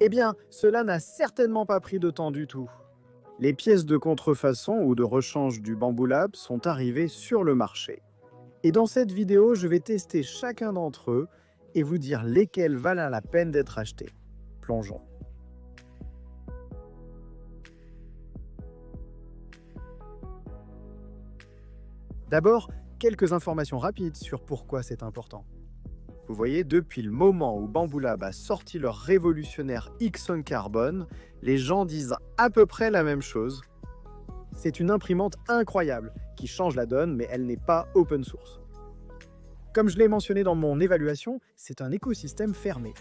Eh bien, cela n'a certainement pas pris de temps du tout. Les pièces de contrefaçon ou de rechange du Bamboo Lab sont arrivées sur le marché. Et dans cette vidéo, je vais tester chacun d'entre eux et vous dire lesquels valent la peine d'être achetés. Plongeons. D'abord, quelques informations rapides sur pourquoi c'est important. Vous voyez, depuis le moment où Bamboo Lab a sorti leur révolutionnaire X1 Carbone, les gens disent à peu près la même chose. C'est une imprimante incroyable qui change la donne, mais elle n'est pas open source. Comme je l'ai mentionné dans mon évaluation, c'est un écosystème fermé.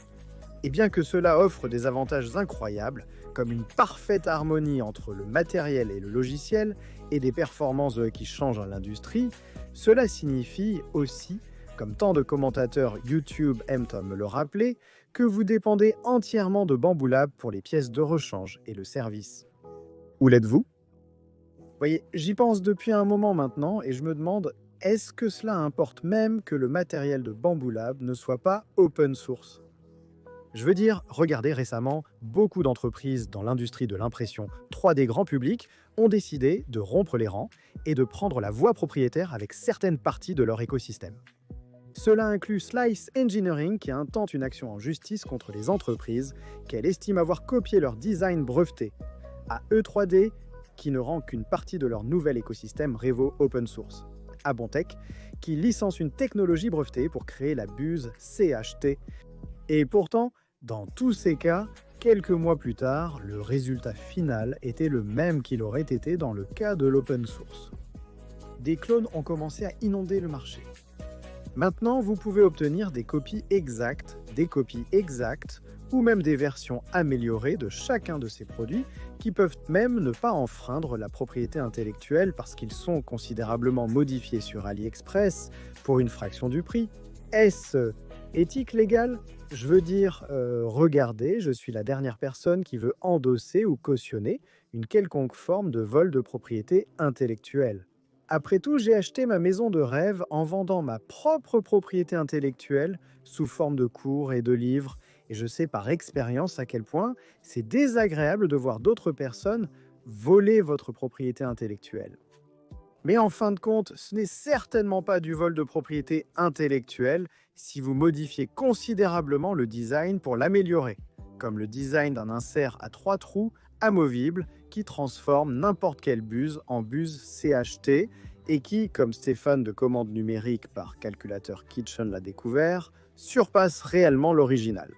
Et bien que cela offre des avantages incroyables, comme une parfaite harmonie entre le matériel et le logiciel, et des performances qui changent l'industrie, cela signifie aussi, comme tant de commentateurs YouTube aiment à me le rappeler, que vous dépendez entièrement de Bamboo Lab pour les pièces de rechange et le service. Où l'êtes-vous? Vous voyez, j'y pense depuis un moment maintenant et je me demande, est-ce que cela importe même que le matériel de Bamboo Lab ne soit pas open source? Je veux dire, regardez récemment, beaucoup d'entreprises dans l'industrie de l'impression 3D grand public ont décidé de rompre les rangs et de prendre la voie propriétaire avec certaines parties de leur écosystème. Cela inclut Slice Engineering qui intente une action en justice contre les entreprises qu'elle estime avoir copié leur design breveté, à E3D qui ne rend qu'une partie de leur nouvel écosystème Revo open source, à Bontech qui licence une technologie brevetée pour créer la buse CHT. Et pourtant, dans tous ces cas, quelques mois plus tard, le résultat final était le même qu'il aurait été dans le cas de l'open source. Des clones ont commencé à inonder le marché. Maintenant, vous pouvez obtenir des copies exactes, ou même des versions améliorées de chacun de ces produits qui peuvent même ne pas enfreindre la propriété intellectuelle parce qu'ils sont considérablement modifiés sur AliExpress pour une fraction du prix. Est-ce éthique légale? Je veux dire, regardez, je suis la dernière personne qui veut endosser ou cautionner une quelconque forme de vol de propriété intellectuelle. Après tout, j'ai acheté ma maison de rêve en vendant ma propre propriété intellectuelle sous forme de cours et de livres, et je sais par expérience à quel point c'est désagréable de voir d'autres personnes voler votre propriété intellectuelle. Mais en fin de compte, ce n'est certainement pas du vol de propriété intellectuelle si vous modifiez considérablement le design pour l'améliorer, comme le design d'un insert à 3 trous amovible qui transforme n'importe quelle buse en buse CHT et qui, comme Stéphane de commande numérique par calculateur Kitchen l'a découvert, surpasse réellement l'original.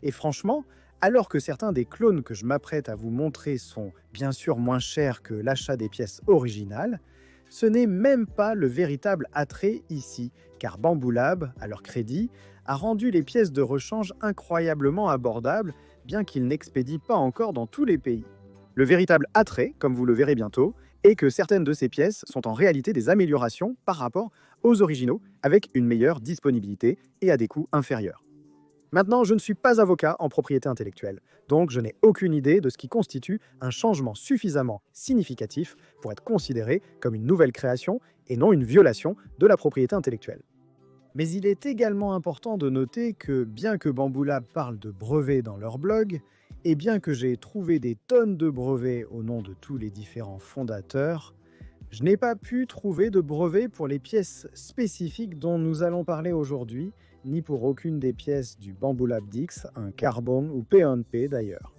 Et franchement, alors que certains des clones que je m'apprête à vous montrer sont bien sûr moins chers que l'achat des pièces originales, ce n'est même pas le véritable attrait ici, car Bamboo Lab, à leur crédit, a rendu les pièces de rechange incroyablement abordables, bien qu'ils n'expédient pas encore dans tous les pays. Le véritable attrait, comme vous le verrez bientôt, est que certaines de ces pièces sont en réalité des améliorations par rapport aux originaux, avec une meilleure disponibilité et à des coûts inférieurs. Maintenant, je ne suis pas avocat en propriété intellectuelle, donc je n'ai aucune idée de ce qui constitue un changement suffisamment significatif pour être considéré comme une nouvelle création et non une violation de la propriété intellectuelle. Mais il est également important de noter que bien que Bamboo Lab parle de brevets dans leur blog, et bien que j'ai trouvé des tonnes de brevets au nom de tous les différents fondateurs, je n'ai pas pu trouver de brevet pour les pièces spécifiques dont nous allons parler aujourd'hui, ni pour aucune des pièces du Bamboo Lab Dix, un Carbone ou P1P d'ailleurs.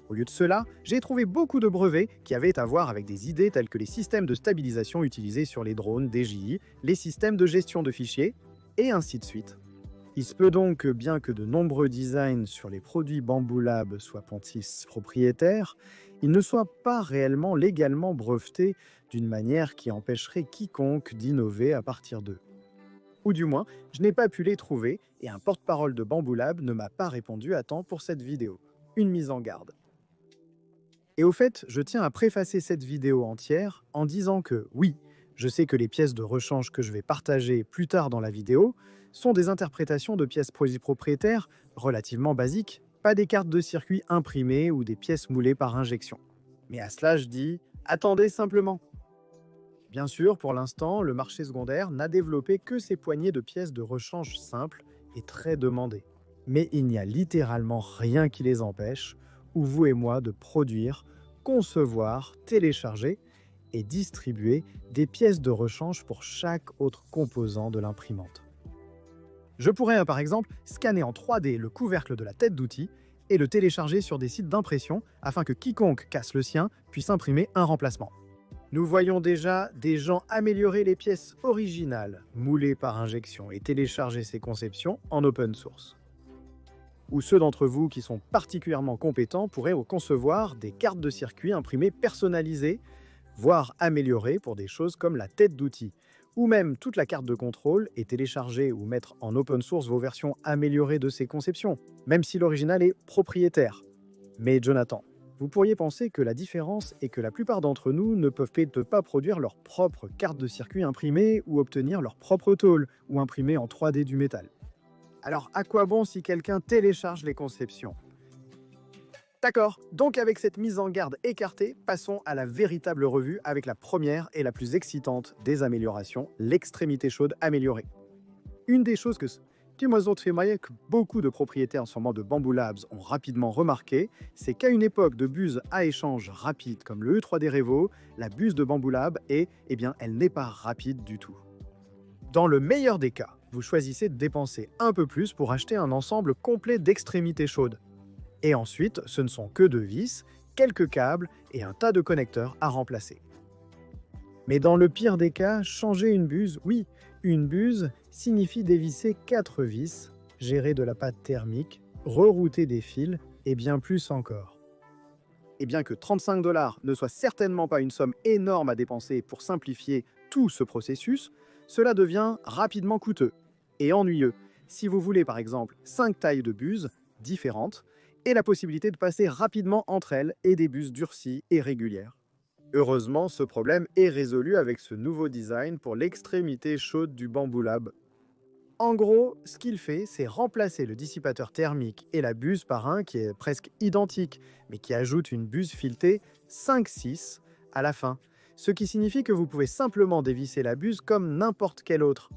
Au lieu de cela, j'ai trouvé beaucoup de brevets qui avaient à voir avec des idées telles que les systèmes de stabilisation utilisés sur les drones DJI, les systèmes de gestion de fichiers, et ainsi de suite. Il se peut donc que bien que de nombreux designs sur les produits Bamboo Lab soient Pontis propriétaires, ils ne soient pas réellement légalement brevetés d'une manière qui empêcherait quiconque d'innover à partir d'eux. Ou du moins, je n'ai pas pu les trouver et un porte-parole de Bamboo Lab ne m'a pas répondu à temps pour cette vidéo. Une mise en garde. Et au fait, je tiens à préfacer cette vidéo entière en disant que oui, je sais que les pièces de rechange que je vais partager plus tard dans la vidéo sont des interprétations de pièces propriétaires relativement basiques, pas des cartes de circuit imprimées ou des pièces moulées par injection. Mais à cela, je dis, attendez simplement. Bien sûr, pour l'instant, le marché secondaire n'a développé que ces poignées de pièces de rechange simples et très demandées. Mais il n'y a littéralement rien qui les empêche, ou vous et moi, de produire, concevoir, télécharger et distribuer des pièces de rechange pour chaque autre composant de l'imprimante. Je pourrais par exemple scanner en 3D le couvercle de la tête d'outil et le télécharger sur des sites d'impression afin que quiconque casse le sien puisse imprimer un remplacement. Nous voyons déjà des gens améliorer les pièces originales, moulées par injection et télécharger ces conceptions en open source. Ou ceux d'entre vous qui sont particulièrement compétents pourraient concevoir des cartes de circuit imprimées personnalisées, voire améliorées pour des choses comme la tête d'outil, ou même toute la carte de contrôle et télécharger ou mettre en open source vos versions améliorées de ces conceptions, même si l'original est propriétaire. Mais Jonathan, vous pourriez penser que la différence est que la plupart d'entre nous ne peuvent pas produire leur propre carte de circuit imprimée ou obtenir leur propre tôle ou imprimer en 3D du métal. Alors à quoi bon si quelqu'un télécharge les conceptions ? D'accord, donc avec cette mise en garde écartée, passons à la véritable revue avec la première et la plus excitante des améliorations, l'extrémité chaude améliorée. Une des choses que beaucoup de propriétaires sûrement de Bambu Labs ont rapidement remarqué, c'est qu'à une époque de buse à échange rapide comme le E3D Revo, la buse de Bambu Lab elle n'est pas rapide du tout. Dans le meilleur des cas, vous choisissez de dépenser un peu plus pour acheter un ensemble complet d'extrémités chaudes. Et ensuite, ce ne sont que 2 vis, quelques câbles et un tas de connecteurs à remplacer. Mais dans le pire des cas, changer une buse, oui, une buse signifie dévisser 4 vis, gérer de la pâte thermique, rerouter des fils et bien plus encore. Et bien que 35 $ ne soit certainement pas une somme énorme à dépenser pour simplifier tout ce processus, cela devient rapidement coûteux et ennuyeux si vous voulez par exemple 5 tailles de buses différentes et la possibilité de passer rapidement entre elles et des buses durcies et régulières. Heureusement, ce problème est résolu avec ce nouveau design pour l'extrémité chaude du Bambu Lab. En gros, ce qu'il fait, c'est remplacer le dissipateur thermique et la buse par un qui est presque identique, mais qui ajoute une buse filetée 5-6 à la fin, ce qui signifie que vous pouvez simplement dévisser la buse comme n'importe quelle autre.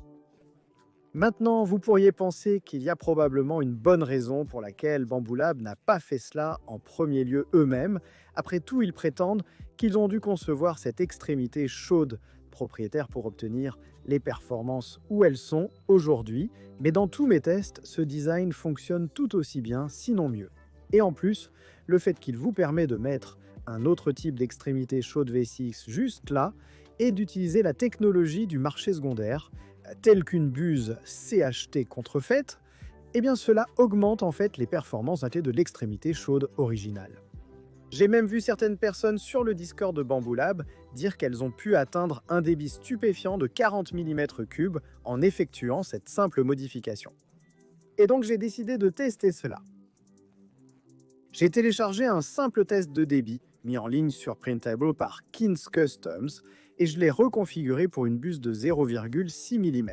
Maintenant, vous pourriez penser qu'il y a probablement une bonne raison pour laquelle Bambu Lab n'a pas fait cela en premier lieu eux-mêmes. Après tout, ils prétendent qu'ils ont dû concevoir cette extrémité chaude propriétaire pour obtenir les performances où elles sont aujourd'hui. Mais dans tous mes tests, ce design fonctionne tout aussi bien, sinon mieux. Et en plus, le fait qu'il vous permet de mettre un autre type d'extrémité chaude VCX juste là et d'utiliser la technologie du marché secondaire, telle qu'une buse CHT contrefaite, eh bien cela augmente en fait les performances de l'extrémité chaude originale. J'ai même vu certaines personnes sur le Discord de Bambu Lab dire qu'elles ont pu atteindre un débit stupéfiant de 40 mm3 en effectuant cette simple modification. Et donc j'ai décidé de tester cela. J'ai téléchargé un simple test de débit mis en ligne sur Printable par Kins Customs et je l'ai reconfiguré pour une buse de 0,6 mm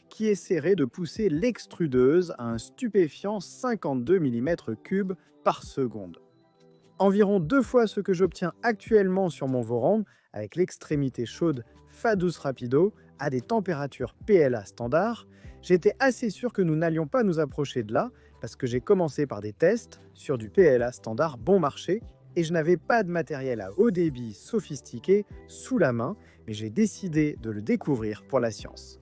qui essaierait de pousser l'extrudeuse à un stupéfiant 52 mm3 par seconde. Environ 2 fois ce que j'obtiens actuellement sur mon Voron avec l'extrémité chaude Fadus Rapido à des températures PLA standard. J'étais assez sûr que nous n'allions pas nous approcher de là parce que j'ai commencé par des tests sur du PLA standard bon marché et je n'avais pas de matériel à haut débit sophistiqué sous la main, mais j'ai décidé de le découvrir pour la science.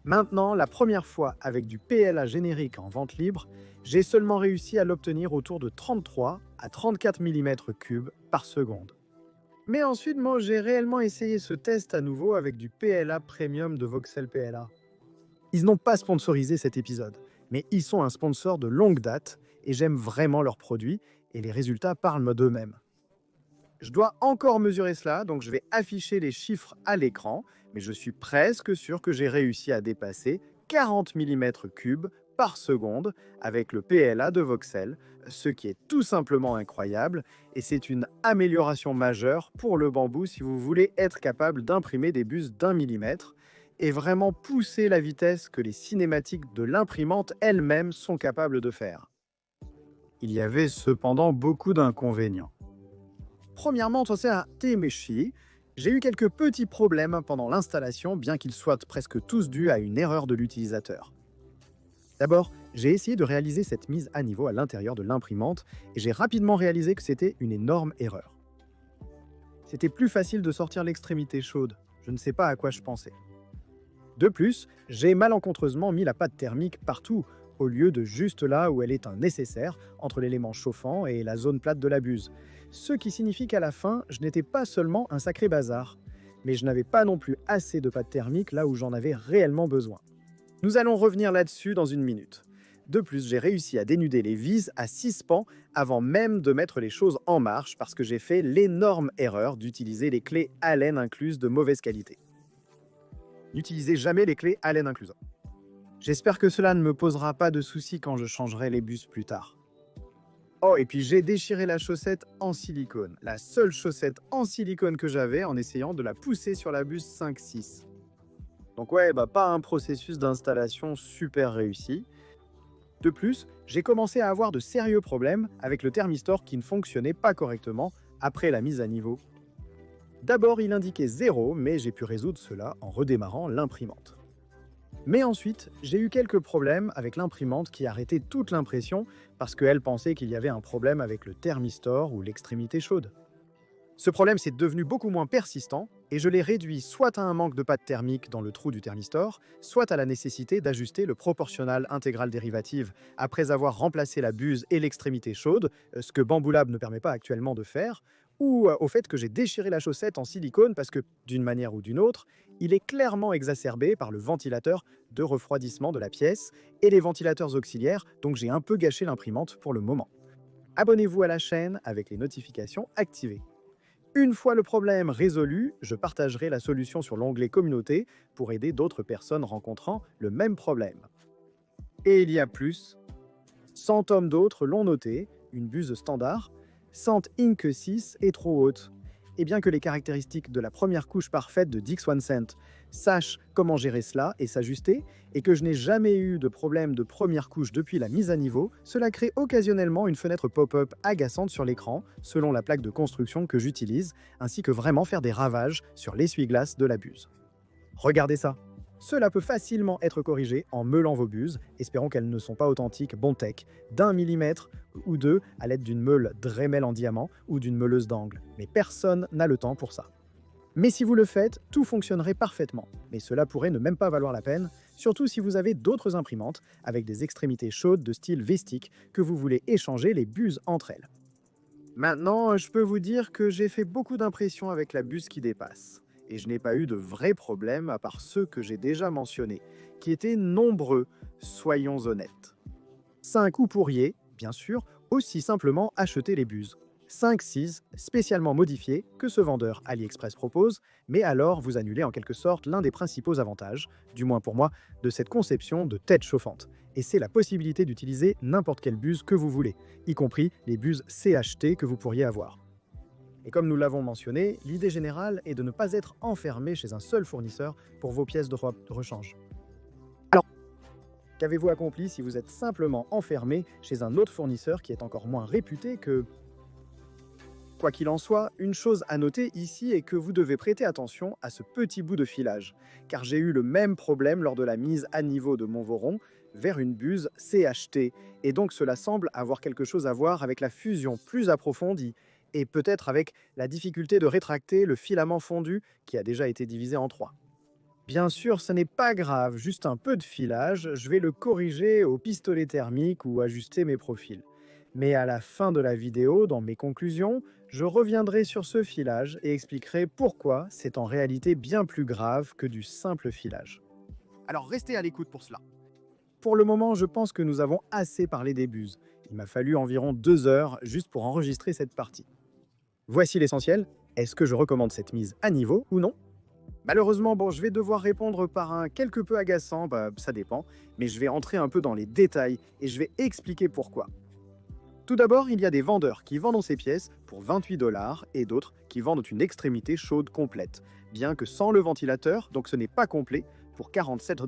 Maintenant, la première fois avec du PLA générique en vente libre, j'ai seulement réussi à l'obtenir autour de 33 à 34 mm3 par seconde. Mais ensuite, moi, j'ai réellement essayé ce test à nouveau avec du PLA Premium de Voxel PLA. Ils n'ont pas sponsorisé cet épisode, mais ils sont un sponsor de longue date et j'aime vraiment leurs produits et les résultats parlent d'eux-mêmes. Je dois encore mesurer cela, donc je vais afficher les chiffres à l'écran, mais je suis presque sûr que j'ai réussi à dépasser 40 mm3 par seconde avec le PLA de Voxel, ce qui est tout simplement incroyable, et c'est une amélioration majeure pour le bambou si vous voulez être capable d'imprimer des buses d'1 mm et vraiment pousser la vitesse que les cinématiques de l'imprimante elles-mêmes sont capables de faire. Il y avait cependant beaucoup d'inconvénients. Premièrement, j'ai eu quelques petits problèmes pendant l'installation, bien qu'ils soient presque tous dus à une erreur de l'utilisateur. D'abord, J'ai essayé de réaliser cette mise à niveau à l'intérieur de l'imprimante et j'ai rapidement réalisé que c'était une énorme erreur. C'était plus facile de sortir l'extrémité chaude. Je ne sais pas à quoi je pensais. De plus, j'ai malencontreusement mis la pâte thermique partout, au lieu de juste là où elle est un nécessaire, entre l'élément chauffant et la zone plate de la buse. Ce qui signifie qu'à la fin, je n'étais pas seulement un sacré bazar, mais je n'avais pas non plus assez de pâte thermique là où j'en avais réellement besoin. Nous allons revenir là-dessus dans une minute. De plus, j'ai réussi à dénuder les vis à 6 pans avant même de mettre les choses en marche parce que j'ai fait l'énorme erreur d'utiliser les clés Allen incluses de mauvaise qualité. N'utilisez jamais les clés Allen incluses. J'espère que cela ne me posera pas de soucis quand je changerai les bus plus tard. Oh, et puis j'ai déchiré la chaussette en silicone. La seule chaussette en silicone que j'avais en essayant de la pousser sur la bus 5-6. Donc ouais, pas un processus d'installation super réussi. De plus, j'ai commencé à avoir de sérieux problèmes avec le thermistor qui ne fonctionnait pas correctement après la mise à niveau. D'abord, il indiquait 0, mais j'ai pu résoudre cela en redémarrant l'imprimante. Mais ensuite, j'ai eu quelques problèmes avec l'imprimante qui arrêtait toute l'impression parce qu'elle pensait qu'il y avait un problème avec le thermistor ou l'extrémité chaude. Ce problème s'est devenu beaucoup moins persistant et je l'ai réduit soit à un manque de pâte thermique dans le trou du thermistor, soit à la nécessité d'ajuster le proportional intégral dérivative après avoir remplacé la buse et l'extrémité chaude, ce que Bamboolab ne permet pas actuellement de faire, ou au fait que j'ai déchiré la chaussette en silicone parce que, d'une manière ou d'une autre, il est clairement exacerbé par le ventilateur de refroidissement de la pièce et les ventilateurs auxiliaires, donc j'ai un peu gâché l'imprimante pour le moment. Abonnez-vous à la chaîne avec les notifications activées. Une fois le problème résolu, je partagerai la solution sur l'onglet Communauté pour aider d'autres personnes rencontrant le même problème. Et il y a plus. 100 tomes d'autres l'ont noté, une buse standard, Sent Inc 6 est trop haute. Et bien que les caractéristiques de la première couche parfaite de Dix One Cent sachent comment gérer cela et s'ajuster, et que je n'ai jamais eu de problème de première couche depuis la mise à niveau, cela crée occasionnellement une fenêtre pop-up agaçante sur l'écran, selon la plaque de construction que j'utilise, ainsi que vraiment faire des ravages sur l'essuie-glace de la buse. Regardez ça! Cela peut facilement être corrigé en meulant vos buses, espérons qu'elles ne sont pas authentiques Bondtech, d'1 mm ou 2 à l'aide d'une meule Dremel en diamant ou d'une meuleuse d'angle, mais personne n'a le temps pour ça. Mais si vous le faites, tout fonctionnerait parfaitement, mais cela pourrait ne même pas valoir la peine, surtout si vous avez d'autres imprimantes avec des extrémités chaudes de style Vestic que vous voulez échanger les buses entre elles. Maintenant, je peux vous dire que j'ai fait beaucoup d'impressions avec la buse qui dépasse. Et je n'ai pas eu de vrais problèmes à part ceux que j'ai déjà mentionnés, qui étaient nombreux, soyons honnêtes. 5 ou pourriez, bien sûr, aussi simplement acheter les buses. 5-6 spécialement modifiées que ce vendeur AliExpress propose, mais alors vous annulez en quelque sorte l'un des principaux avantages, du moins pour moi, de cette conception de tête chauffante. Et c'est la possibilité d'utiliser n'importe quelle buse que vous voulez, y compris les buses CHT que vous pourriez avoir. Et comme nous l'avons mentionné, l'idée générale est de ne pas être enfermé chez un seul fournisseur pour vos pièces de rechange. Alors, qu'avez-vous accompli si vous êtes simplement enfermé chez un autre fournisseur qui est encore moins réputé que... Quoi qu'il en soit, une chose à noter ici est que vous devez prêter attention à ce petit bout de filage, car j'ai eu le même problème lors de la mise à niveau de mon Voron vers une buse CHT, et donc cela semble avoir quelque chose à voir avec la fusion plus approfondie, et peut-être avec la difficulté de rétracter le filament fondu qui a déjà été divisé en 3. Bien sûr, ce n'est pas grave, juste un peu de filage, je vais le corriger au pistolet thermique ou ajuster mes profils. Mais à la fin de la vidéo, dans mes conclusions, je reviendrai sur ce filage et expliquerai pourquoi c'est en réalité bien plus grave que du simple filage. Alors restez à l'écoute pour cela. Pour le moment, je pense que nous avons assez parlé des buses. Il m'a fallu environ 2 heures juste pour enregistrer cette partie. Voici l'essentiel. Est-ce que je recommande cette mise à niveau ou non? Malheureusement, je vais devoir répondre par un quelque peu agaçant, ça dépend, mais je vais entrer un peu dans les détails et je vais expliquer pourquoi. Tout d'abord, il y a des vendeurs qui vendent ces pièces pour 28 $ et d'autres qui vendent une extrémité chaude complète, bien que sans le ventilateur, donc ce n'est pas complet, pour 47 $.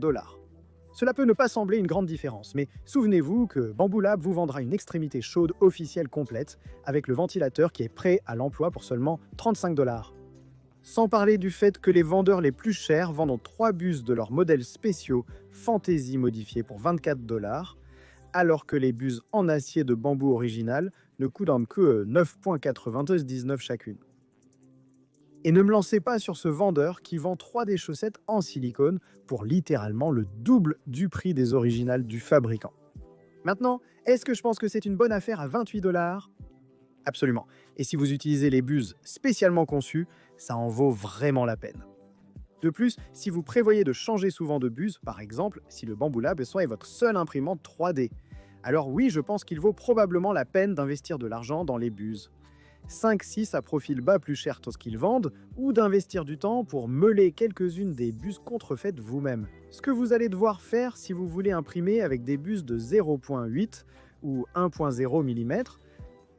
Cela peut ne pas sembler une grande différence, mais souvenez-vous que Bamboolab vous vendra une extrémité chaude officielle complète avec le ventilateur qui est prêt à l'emploi pour seulement 35 $. Sans parler du fait que les vendeurs les plus chers vendent 3 buses de leurs modèles spéciaux Fantasy modifiés pour 24 $, alors que les buses en acier de bambou original ne coûtent que 9,99 € chacune. Et ne me lancez pas sur ce vendeur qui vend 3D chaussettes en silicone pour littéralement le double du prix des originales du fabricant. Maintenant, est-ce que je pense que c'est une bonne affaire à 28 $? Absolument. Et si vous utilisez les buses spécialement conçues, ça en vaut vraiment la peine. De plus, si vous prévoyez de changer souvent de buse, par exemple, si le Bamboo Lab est votre seule imprimante 3D, alors oui, je pense qu'il vaut probablement la peine d'investir de l'argent dans les buses. 5-6 à profil bas plus cher que ce qu'ils vendent, ou d'investir du temps pour meuler quelques-unes des buses contrefaites vous-même. Ce que vous allez devoir faire si vous voulez imprimer avec des buses de 0,8 ou 1,0 mm,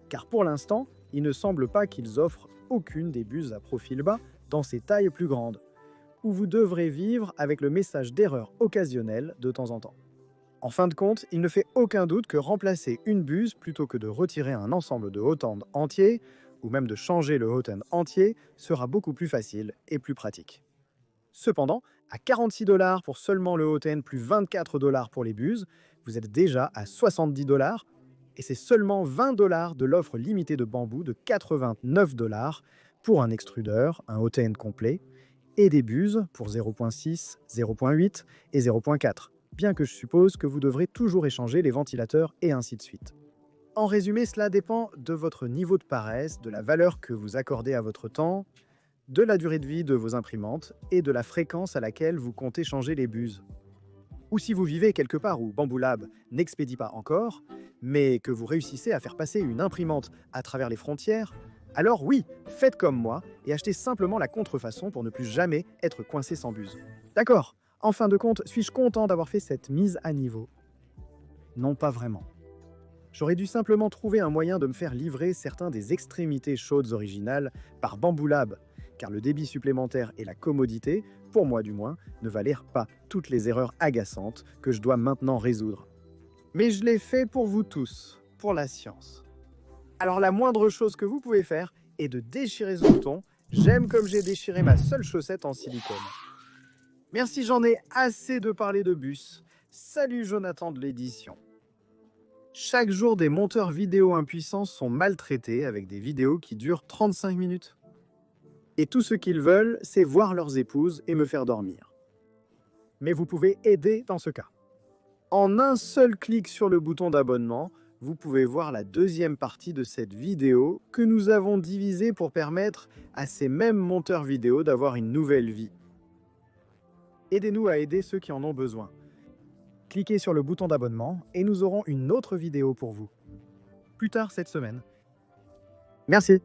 car pour l'instant, il ne semble pas qu'ils offrent aucune des buses à profil bas dans ces tailles plus grandes, où vous devrez vivre avec le message d'erreur occasionnel de temps en temps. En fin de compte, il ne fait aucun doute que remplacer une buse plutôt que de retirer un ensemble de hot-end entier, ou même de changer le hot-end entier, sera beaucoup plus facile et plus pratique. Cependant, à 46 $ pour seulement le hot-end plus 24 $ pour les buses, vous êtes déjà à 70 $, et c'est seulement 20 $ de l'offre limitée de bambou de 89 $ pour un extrudeur, un hot-end complet, et des buses pour 0,6, 0,8 et 0,4, bien que je suppose que vous devrez toujours échanger les ventilateurs et ainsi de suite. En résumé, cela dépend de votre niveau de paresse, de la valeur que vous accordez à votre temps, de la durée de vie de vos imprimantes et de la fréquence à laquelle vous comptez changer les buses. Ou si vous vivez quelque part où Bamboo Lab n'expédie pas encore, mais que vous réussissez à faire passer une imprimante à travers les frontières, alors oui, faites comme moi et achetez simplement la contrefaçon pour ne plus jamais être coincé sans buse. D'accord, en fin de compte, suis-je content d'avoir fait cette mise à niveau? Non, pas vraiment. J'aurais dû simplement trouver un moyen de me faire livrer certains des extrémités chaudes originales par Bamboo Lab, car le débit supplémentaire et la commodité, pour moi du moins, ne valèrent pas toutes les erreurs agaçantes que je dois maintenant résoudre. Mais je l'ai fait pour vous tous, pour la science. Alors la moindre chose que vous pouvez faire est de déchirer ce bouton. J'aime comme j'ai déchiré ma seule chaussette en silicone. Merci, j'en ai assez de parler de bus. Salut Jonathan de l'édition. Chaque jour, des monteurs vidéo impuissants sont maltraités avec des vidéos qui durent 35 minutes. Et tout ce qu'ils veulent, c'est voir leurs épouses et me faire dormir. Mais vous pouvez aider dans ce cas. En un seul clic sur le bouton d'abonnement, vous pouvez voir la deuxième partie de cette vidéo que nous avons divisée pour permettre à ces mêmes monteurs vidéo d'avoir une nouvelle vie. Aidez-nous à aider ceux qui en ont besoin. Cliquez sur le bouton d'abonnement et nous aurons une autre vidéo pour vous. Plus tard cette semaine. Merci.